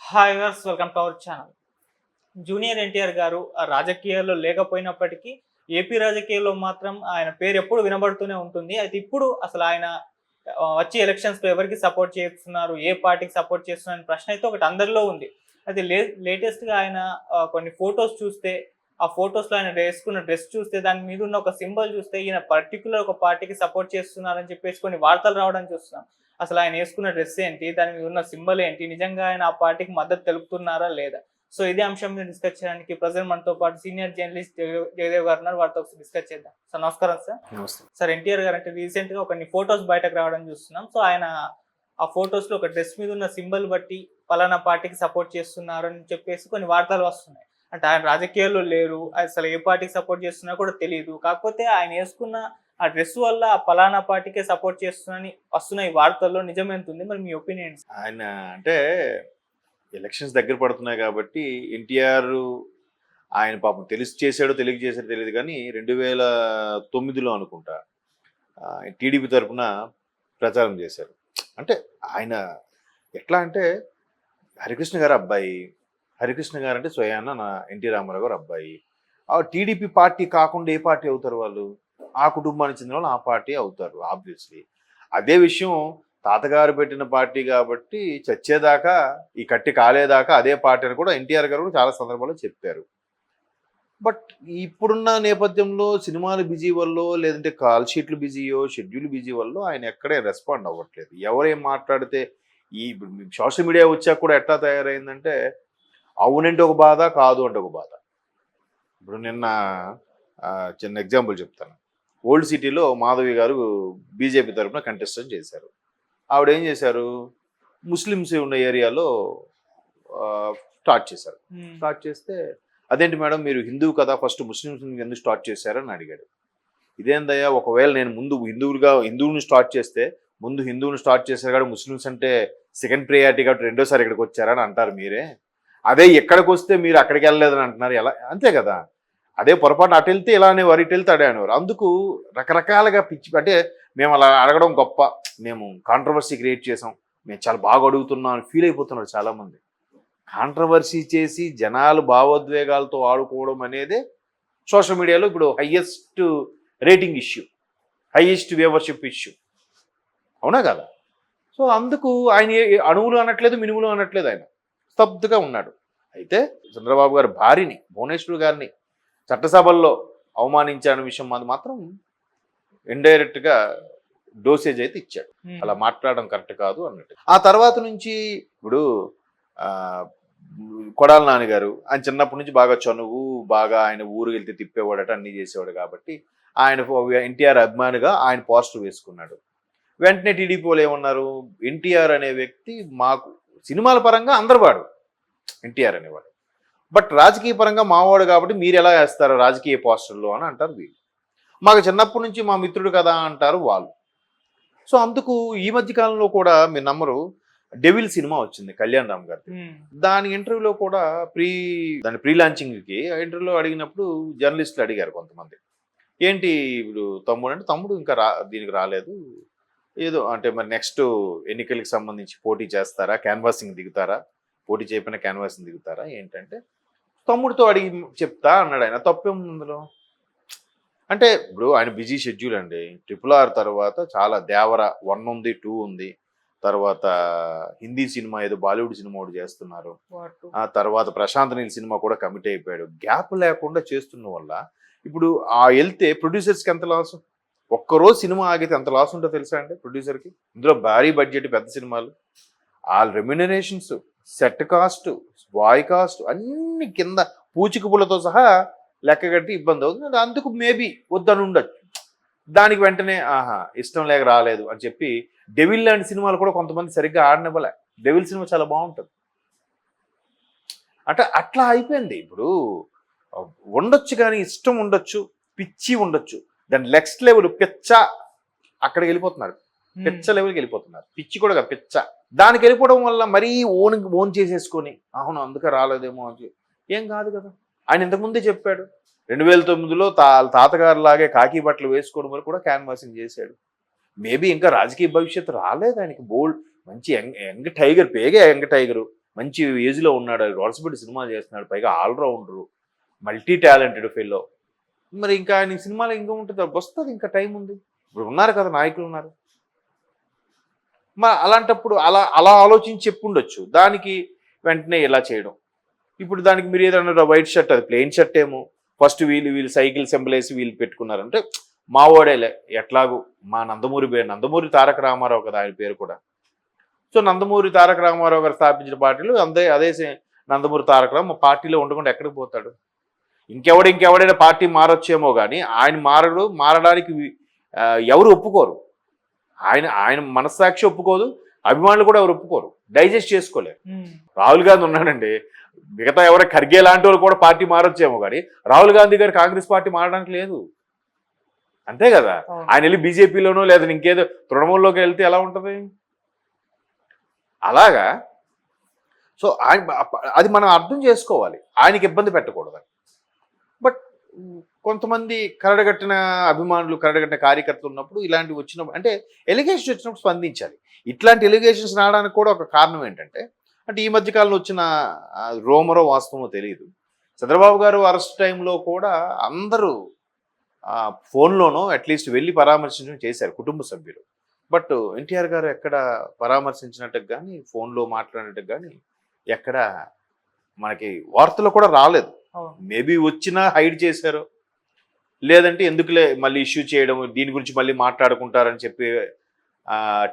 Hi viewers welcome to our channel. Junior NTR గారు రాజకీయాల్లో లేకపోయినప్పటికీ ఏపీ రాజకీయాల్లో మాత్రం ఆయన పేరు ఎప్పుడు వినబడుతూనే ఉంటుంది. అయితే ఇప్పుడు అసలు ఆయన వచ్చే ఎలక్షన్స్‌లో ఎవరికి సపోర్ట్ చేస్తున్నారు? ఏ పార్టీకి సపోర్ట్ చేస్తున్నారు? అనే ప్రశ్న అయితే ఒకటి అందరిలో ఉంది. అయితే లేటెస్ట్‌గా ఆయన కొన్ని ఫోటోస్ చూస్తే, ఆ ఫోటోస్‌లో ఆయన వేసుకున్న డ్రెస్ చూస్తే, దాని మీద ఉన్న ఒక సింబల్ చూస్తే ఈయన పర్టిక్యులర్ ఒక పార్టీకి సపోర్ట్ చేస్తున్నారని చెప్పేసి కొన్ని వార్తలు రావడం చూస్తున్నాం. అసలు ఆయన వేసుకున్న డ్రెస్ ఏంటి? దాని మీద ఉన్న సింబల్ ఏంటి? నిజంగా ఆయన ఆ పార్టీకి మద్దతు తెలుపుతున్నారా లేదా? సో ఇదే అంశం మీద డిస్కస్ చేయడానికి ప్రెజెంట్ మనతో పాటు సీనియర్ జర్నలిస్ట్ జయదేవ్ గారు ఉన్నారు. వారితో ఒకసారి డిస్కస్ చేద్దాం. సార్ నమస్కారం సార్. నమస్తే. సార్ ఎన్టీఆర్ గారు అంటే రీసెంట్ గా కొన్ని ఫోటోస్ బయటకు రావడం చూస్తున్నాం. సో ఆయన ఆ ఫోటోస్ లో ఒక డ్రెస్ మీద ఉన్న సింబల్ బట్టి పలానా పార్టీకి సపోర్ట్ చేస్తున్నారు అని చెప్పేసి కొన్ని వార్తలు వస్తున్నాయి. అంటే ఆయన రాజకీయాల్లో లేరు, అసలు ఏ పార్టీకి సపోర్ట్ చేస్తున్నా కూడా తెలియదు. కాకపోతే ఆయన వేసుకున్న ఆ డ్రెస్ వల్ల ఆ పలానా పార్టీకే సపోర్ట్ చేస్తున్నారని వస్తున్న ఈ వార్తల్లో నిజం ఎంత ఉంది? మరి మీ ఒపీనియన్? ఆయన అంటే ఎలక్షన్స్ దగ్గర పడుతున్నాయి కాబట్టి ఎన్టీఆర్ ఆయన పాపం తెలిసి చేశాడో తెలియక చేశాడో తెలియదు కానీ 2009లో అనుకుంటా టీడీపీ తరఫున ప్రచారం చేశారు. అంటే ఆయన ఎట్లా అంటే హరికృష్ణ గారు అబ్బాయి, హరికృష్ణ గారు అంటే స్వయాన నా ఎన్టీ రామారావు గారు అబ్బాయి. ఆ టీడీపీ పార్టీ కాకుండా ఏ పార్టీ అవుతారు వాళ్ళు? ఆ కుటుంబానికి చెందిన వాళ్ళు ఆ పార్టీ అవుతారు ఆబ్వియస్లీ. అదే విషయం తాతగారు పెట్టిన పార్టీ కాబట్టి చచ్చేదాకా ఈ కట్టి కాలేదాకా అదే పార్టీ అని కూడా ఎన్టీఆర్ గారు కూడా చాలా సందర్భాల్లో చెప్పారు. బట్ ఇప్పుడున్న నేపథ్యంలో సినిమాలు బిజీ వల్ల లేదంటే కాల్ షీట్లు బిజీయో షెడ్యూల్ బిజీ వల్ల ఆయన ఎక్కడే రెస్పాండ్ అవ్వట్లేదు. ఎవరేం మాట్లాడితే ఈ సోషల్ మీడియా వచ్చాక కూడా ఎట్లా తయారైందంటే అవునంటే ఒక బాధ, కాదు అంటే ఒక బాధ. ఇప్పుడు నిన్న చిన్న ఎగ్జాంపుల్ చెప్తాను. ఓల్డ్ సిటీలో మాధవి గారు బీజేపీ తరఫున కంటెస్టెంట్ చేశారు. ఆవిడ ఏం చేశారు, ముస్లిమ్స్ ఉన్న ఏరియాలో స్టార్ట్ చేశారు. స్టార్ట్ చేస్తే అదేంటి మేడం మీరు హిందువు కదా, ఫస్ట్ ముస్లిమ్స్ ఎందుకు స్టార్ట్ చేశారని అడిగాడు. ఇదేందయ్యా, ఒకవేళ నేను ముందు హిందువుని స్టార్ట్ చేస్తే ముందు హిందువుని స్టార్ట్ చేశారు కాబట్టి ముస్లిమ్స్ అంటే సెకండ్ ప్రియారిటీ కాబట్టి రెండోసారి ఇక్కడికి వచ్చారని అంటారు మీరే. అదే ఎక్కడికి వస్తే మీరు అక్కడికి వెళ్ళలేదని అంటున్నారు ఎలా? అంతే కదా. అదే పొరపాటు అటు వెళ్తే ఇలా అనేవారు, ఇటు వెళ్తే అడే అనేవారు. అందుకు రకరకాలుగా పిచ్చి అంటే మేము అలా అడగడం గొప్ప, మేము కాంట్రవర్సీ క్రియేట్ చేసాం, మేము చాలా బాగా అడుగుతున్నాం అని ఫీల్ అయిపోతున్నారు చాలామంది. కాంట్రవర్సీ చేసి జనాలు భావోద్వేగాలతో ఆడుకోవడం అనేది సోషల్ మీడియాలో ఇప్పుడు highest rating issue, highest viewership issue, అవునా కదా? సో అందుకు ఆయన అణువులు అనట్లేదు, మినుములు అనట్లేదు, ఆయన స్తబ్దుగా ఉన్నాడు. అయితే చంద్రబాబు గారి భార్యని, భువనేశ్వర్ గారిని చట్టసభల్లో అవమానించాలనే విషయం మాత్రం ఇండైరెక్ట్గా డోసేజ్ అయితే ఇచ్చాడు. అలా మాట్లాడడం కరెక్ట్ కాదు అన్నట్టు. ఆ తర్వాత నుంచి ఇప్పుడు కొడాల నాన్నగారు ఆయన చిన్నప్పటి నుంచి బాగా చనువు, బాగా ఆయన ఊరు వెళ్తే తిప్పేవాడట, అన్నీ చేసేవాడు కాబట్టి ఆయన ఎన్టీఆర్ అభిమానిగా ఆయన పోస్టర్ వేసుకున్నాడు. వెంటనే టీడీపీ వాళ్ళు ఏమన్నారు, ఎన్టీఆర్ అనే వ్యక్తి మాకు సినిమాల పరంగా అందరివాడు ఎన్టీఆర్ అనేవాడు, బట్ రాజకీయ పరంగా మావాడు కాబట్టి మీరు ఎలా వేస్తారు రాజకీయ పోస్టర్లో అని అంటారు వీళ్ళు. మాకు చిన్నప్పటి నుంచి మా మిత్రుడు కదా అంటారు వాళ్ళు. సో అందుకు ఈ మధ్య కాలంలో కూడా మీరు నమ్మరు, డెవిల్ సినిమా వచ్చింది కళ్యాణ్ రామ్ గారి. దాని ఇంటర్వ్యూలో కూడా దాని ప్రీ లాంచింగ్కి ఇంటర్వ్యూలో అడిగినప్పుడు జర్నలిస్టులు అడిగారు కొంతమంది, ఏంటి ఇప్పుడు తమ్ముడు అంటే, తమ్ముడు ఇంకా దీనికి రాలేదు, ఏదో అంటే మరి నెక్స్ట్ ఎన్నికలకు సంబంధించి పోటీ చేస్తారా, క్యాన్వాసింగ్ దిగుతారా, పోటీ చేయకపోయినా క్యాన్వాసింగ్ దిగుతారా ఏంటంటే తమ్ముడితో అడిగి చెప్తా అన్నాడు. ఆయన తప్పేముంది అందులో? అంటే ఇప్పుడు ఆయన బిజీ షెడ్యూల్ అండి. RRR తర్వాత చాలా దేవర 1 ఉంది, 2 ఉంది, తర్వాత హిందీ సినిమా ఏదో బాలీవుడ్ సినిమా ఒకటి చేస్తున్నారు, ఆ తర్వాత ప్రశాంత్ నీల్ సినిమా కూడా కమిట్ అయిపోయాడు. గ్యాప్ లేకుండా చేస్తున్న వల్ల ఇప్పుడు వెళ్తే ప్రొడ్యూసర్స్కి ఎంత లాస్? ఒక్కరోజు సినిమా ఆగితే ఎంత లాస్ ఉంటుందో తెలుసా అండి ప్రొడ్యూసర్కి? ఇందులో భారీ బడ్జెట్ పెద్ద సినిమాలు, వాళ్ళ రెమ్యునరేషన్స్, సెట్ కాస్ట్, బాయ్ కాస్ట్ అన్ని కింద పూచికపులతో సహా లెక్క కట్టి ఇబ్బంది అవుతుంది. అందుకు మేబీ వద్దని ఉండొచ్చు. దానికి వెంటనే ఇష్టం లేక రాలేదు అని చెప్పి డెవిల్ లాంటి సినిమాలు కూడా కొంతమంది సరిగ్గా ఆడనివ్వలే. డెవిల్ సినిమా చాలా బాగుంటుంది అంటే అట్లా అయిపోయింది. ఇప్పుడు ఉండొచ్చు కానీ ఇష్టం ఉండొచ్చు, పిచ్చి ఉండొచ్చు, దాని నెక్స్ట్ లెవెల్ పిచ్చ అక్కడికి వెళ్ళిపోతున్నారు, పిచ్చ లెవెల్కి వెళ్ళిపోతున్నారు. పిచ్చి కూడా పిచ్చ దానికి వెళ్ళిపోవడం వల్ల మరీ ఓన్ చేసేసుకొని అవును అందుకే రాలేదేమో అని ఏం కాదు కదా. ఆయన ఇంతకుముందే చెప్పాడు 2009లో తాతగారు లాగే కాకి బట్టలు వేసుకోవడం వరకు కూడా క్యాన్వాసింగ్ చేశాడు. మేబీ ఇంకా రాజకీయ భవిష్యత్తు రాలేదు ఆయనకి. బోల్డ్ మంచి యంగ్ టైగర్, పేగే యంగ్ టైగరు, మంచి ఏజ్లో ఉన్నాడు, వలసపెట్టి సినిమా చేస్తున్నాడు, పైగా ఆల్రౌండరు, మల్టీ టాలెంటెడ్ ఫెల్లో. మరి ఇంకా ఆయన సినిమాలో ఇంకా ఉంటుంది, వస్తుంది, ఇంకా టైం ఉంది. ఇప్పుడు ఉన్నారు కదా నాయకులు ఉన్నారు. మరి అలాంటప్పుడు అలా అలా ఆలోచించి చెప్పుండొచ్చు, దానికి వెంటనే ఇలా చేయడం. ఇప్పుడు దానికి మీరు ఏదన్నా వైట్ షర్ట్, అది ప్లెయిన్ షర్ట్ ఏమో, ఫస్ట్ వీళ్ళు సైకిల్ సింబల్ వేసి వీళ్ళు పెట్టుకున్నారంటే మా ఓడేలే, ఎట్లాగూ మా నందమూరి తారక రామారావు కదా ఆయన పేరు కూడా. సో నందమూరి తారక రామారావు గారు స్థాపించిన పార్టీలు అదే నందమూరి తారక రావు మా పార్టీలో ఉండకుండా ఎక్కడికి పోతాడు? ఇంకెవడైనా పార్టీ మారొచ్చేమో కానీ ఆయన మారడానికి ఎవరు ఒప్పుకోరు. ఆయన మనస్సాక్షి ఒప్పుకోదు, అభిమానులు కూడా ఎవరు ఒప్పుకోరు, డైజెస్ట్ చేసుకోలేరు. రాహుల్ గాంధీ ఉన్నాడండి, మిగతా ఎవరైనా ఖర్గే లాంటి వాళ్ళు కూడా పార్టీ మారొచ్చేమో కానీ రాహుల్ గాంధీ గారు కాంగ్రెస్ పార్టీ మారడానికి లేదు. అంతే కదా, ఆయన వెళ్ళి బీజేపీలోనో లేదా ఇంకేదో తృణమూల్లోకి వెళ్తే ఎలా ఉంటుంది? అలాగా. సో అది మనం అర్థం చేసుకోవాలి, ఆయనకి ఇబ్బంది పెట్టకూడదు. బట్ కొంతమంది కరడగట్టిన అభిమానులు, కరడగట్టిన కార్యకర్తలు ఉన్నప్పుడు ఇలాంటివి వచ్చినప్పుడు, అంటే ఎలిగేషన్స్ వచ్చినప్పుడు స్పందించాలి. ఇట్లాంటి ఎలిగేషన్స్ రావడానికి కూడా ఒక కారణం ఏంటంటే, అంటే ఈ మధ్యకాలంలో వచ్చిన రోమరో వాస్తవమో తెలియదు, చంద్రబాబు గారు అరెస్ట్ టైంలో కూడా అందరూ ఫోన్లోనో అట్లీస్ట్ వెళ్ళి పరామర్శించడం చేశారు కుటుంబ సభ్యులు. బట్ ఎన్టీఆర్ గారు ఎక్కడ పరామర్శించినట్టుకు కానీ, ఫోన్లో మాట్లాడినట్టుకు కానీ ఎక్కడ మనకి వార్తలు కూడా రాలేదు. మేబీ వచ్చినా హైడ్ చేశారు, లేదంటే ఎందుకులే మళ్ళీ ఇష్యూ చేయడం, దీని గురించి మళ్ళీ మాట్లాడుకుంటారని చెప్పి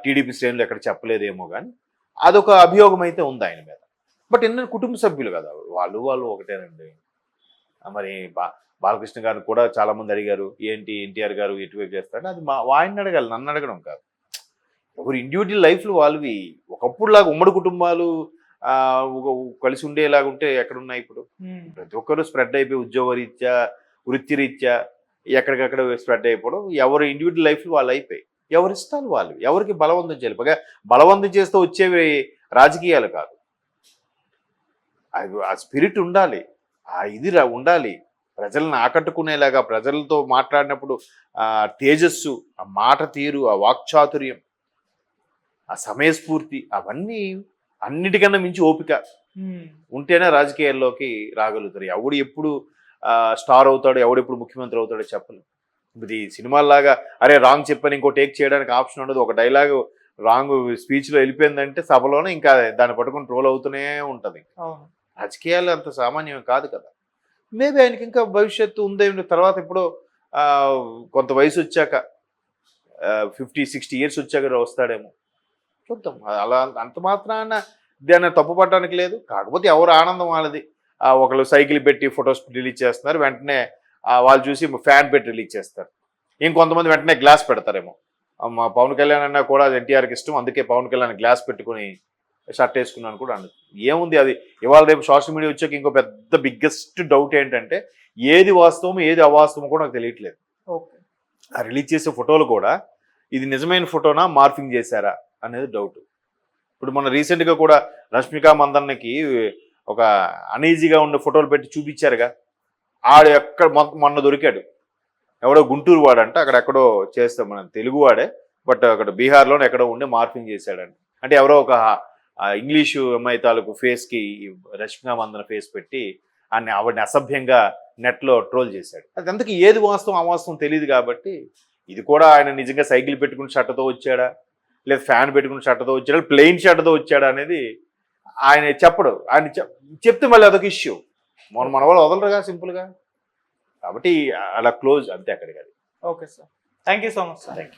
టీడీపీ శ్రేణులు ఎక్కడ చెప్పలేదేమో కానీ అదొక అభియోగం అయితే ఉంది ఆయన మీద. బట్ ఎన్నో కుటుంబ సభ్యులు కదా, వాళ్ళు ఒకటేనండి. మరి బాలకృష్ణ గారిని కూడా చాలామంది అడిగారు, ఏంటి ఎన్టీఆర్ గారు ఎటువైపు చేస్తాడు, అది ఆయన్ని అడగాలి, నన్ను అడగడం కాదు. ఎవరు ఇండివిజువల్ లైఫ్లు వాళ్ళవి. ఒకప్పుడులాగా ఉమ్మడి కుటుంబాలు కలిసి ఉండేలాగా ఉంటే ఎక్కడున్నాయి ఇప్పుడు? ప్రతి ఒక్కరు స్ప్రెడ్ అయిపోయి ఉద్యోగరీత్యా, వృత్తిరీత్యా ఎక్కడికక్కడ స్ప్రెడ్ అయిపోవడం, ఎవరు ఇండివిజువల్ లైఫ్లు వాళ్ళు అయిపోయి, ఎవరి ఇష్టాలు వాళ్ళు, ఎవరికి బలవంతం చేయాలి. పైగా బలవంతం చేస్తూ వచ్చేవి రాజకీయాలు కాదు. ఆ స్పిరిట్ ఉండాలి, ఇది ఉండాలి, ప్రజలను ఆకట్టుకునేలాగా, ప్రజలతో మాట్లాడినప్పుడు తేజస్సు, ఆ మాట తీరు, ఆ వాక్చాతుర్యం, ఆ సమయస్ఫూర్తి, అవన్నీ అన్నిటికన్నా మించి ఓపిక ఉంటేనే రాజకీయాల్లోకి రాగలుగుతారు. ఎవడు ఎప్పుడు స్టార్ అవుతాడో, ఎవడెప్పుడు ముఖ్యమంత్రి అవుతాడో చెప్పలేం. ఇది సినిమాల్లాగా అరే రాంగ్ చెప్పని ఇంకో టేక్ చేయడానికి ఆప్షన్ ఉండదు. ఒక డైలాగ్ రాంగ్ స్పీచ్లో వెళ్ళిపోయిందంటే సభలోనే ఇంకా దాన్ని పట్టుకుని ట్రోల్ అవుతూనే ఉంటుంది. రాజకీయాలు అంత సామాన్యం కాదు కదా. మేబీ ఆయనకి ఇంకా భవిష్యత్తు ఉందేమో, తర్వాత ఇప్పుడు కొంత వయసు వచ్చాక 50-60 ఇయర్స్ వచ్చాక వస్తాడేమో, చూద్దాం. అలా అంత మాత్రాన దాన్ని తప్పు పట్టడానికి లేదు. కాకపోతే ఎవరు ఆనందం వాళ్ళది. ఒకళ్ళు సైకిల్ పెట్టి ఫొటోస్ రిలీజ్ చేస్తున్నారు, వెంటనే వాళ్ళు చూసి ఫ్యాన్ పెట్టి రిలీజ్ చేస్తారు. ఇంకొంతమంది వెంటనే గ్లాస్ పెడతారేమో. మా పవన్ కళ్యాణ్ అన్నా కూడా ఎన్టీఆర్కి ఇష్టం, అందుకే పవన్ కళ్యాణ్ గ్లాస్ పెట్టుకుని షర్ట్ వేసుకున్నాను కూడా అన్నది. ఏముంది అది, ఇవాళ రేపు సోషల్ మీడియా వచ్చాక ఇంకో పెద్ద బిగ్గెస్ట్ డౌట్ ఏంటంటే ఏది వాస్తవం ఏది అవాస్తవం కూడా నాకు తెలియట్లేదు. ఆ రిలీజ్ చేసే ఫోటోలు కూడా ఇది నిజమైన ఫోటోనా మార్ఫింగ్ చేశారా అనేది డౌట్. ఇప్పుడు మన రీసెంట్గా కూడా రష్మిక మందన్నకి ఒక అనీజీగా ఉన్న ఫోటోలు పెట్టి చూపించారుగా. ఆడు ఎక్కడ మొన్న దొరికాడు, ఎవడో గుంటూరు వాడంట, అక్కడెక్కడో చేస్తాం, మన తెలుగు వాడే, బట్ అక్కడ బీహార్లోనే ఎక్కడో ఉండి మార్ఫింగ్ చేశాడంట. అంటే ఎవరో ఒక ఇంగ్లీషు అమ్మాయి తాలూకు ఫేస్కి రష్మిక మందన ఫేస్ పెట్టి ఆవిడని అసభ్యంగా నెట్లో ట్రోల్ చేశాడు. అది అందుకే ఏది వాస్తవం అవాస్తవం తెలియదు. కాబట్టి ఇది కూడా ఆయన నిజంగా సైకిల్ పెట్టుకుని షర్ట్తో వచ్చాడా, లేదా ఫ్యాన్ పెట్టుకుని షర్ట్తో వచ్చాడా, ప్లెయిన్ షర్ట్తో వచ్చాడా అనేది ఆయన చెప్పడు. ఆయన చెప్తే మళ్ళీ అదొక ఇష్యూ. మన వాళ్ళు వదలరుగా సింపుల్గా. కాబట్టి అలా క్లోజ్ అంతే అక్కడికి. అది okay sir, thank you so much sir. Thank you.